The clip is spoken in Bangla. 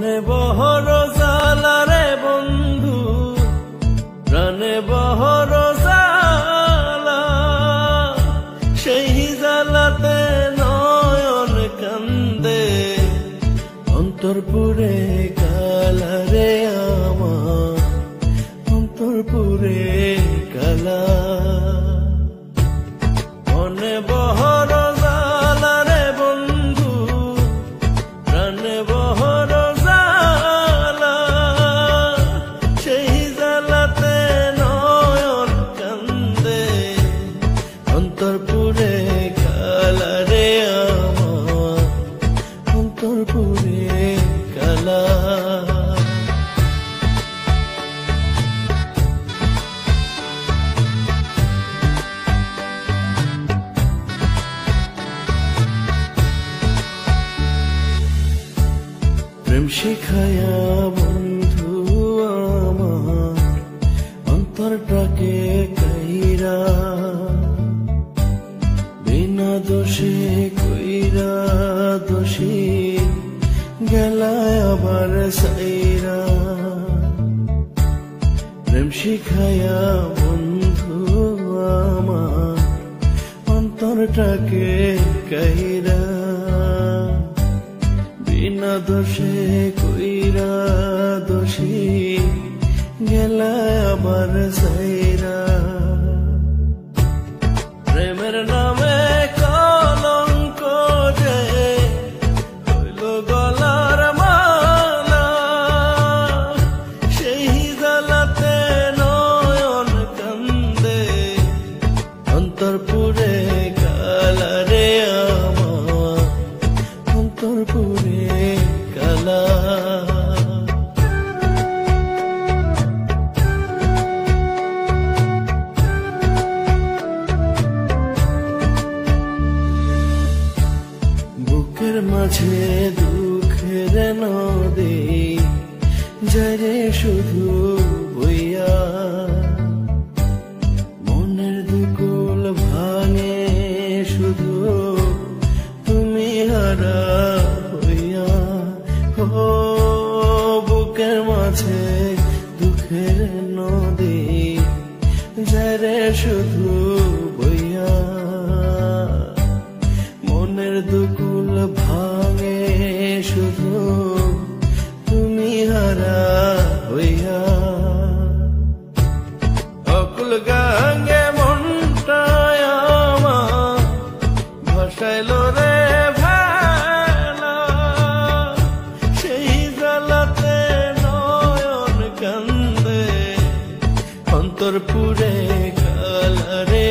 মনে বহর জ্বালা রে বন্ধু, প্রাণে বহর জ্বালা, সেই জ্বালাতে নয়ন কান্দে, অন্তর পুরে কালা রে আমার, অন্তর পুরে কালা। মনে বহর জ্বালা রে বন্ধু, প্রাণে বহর জ্বালা, সেই জ্বালাতে নয়ন কান্দে, অন্তর পুরে কালা রে আমার, অন্তর পুরে কালা। প্রেম শিখায়া বন্ধু আমার, অন্তরটাকে কাইরা, বিনা দোষে কইরা দোষী গেলায় আবার সাইরা। প্রেম শিখায়া বন্ধু আমার, অন্তরটাকে কাইরা, বিনা দোষে কইরা দোষী গেলায় আবার সাইরা। প্রেমের নামে কলঙ্ক যে হইল গলার মালা, সেই জ্বালাতে নয়ন কান্দে, অন্তর পুরে কালা রে আমার, অন্তর পুরে কালা। বুকের মাঝে দুঃখের নদী যারে শুধু বইয়া, মনের দুকুল ভাঙে শুধু তুমি হারা হইয়া। ও বুকের মাঝে দুঃখের নদী যারে শুধু বইয়া, মনের দুকুল ভাঙে শুধু তুমি হারা হইয়া। অকুল গাঙ্গে মনটায় আমার ভাসাইল রে ভেলা, সেই জ্বালাতে নয়ন কান্দে, অন্তর পুরে কালা রে।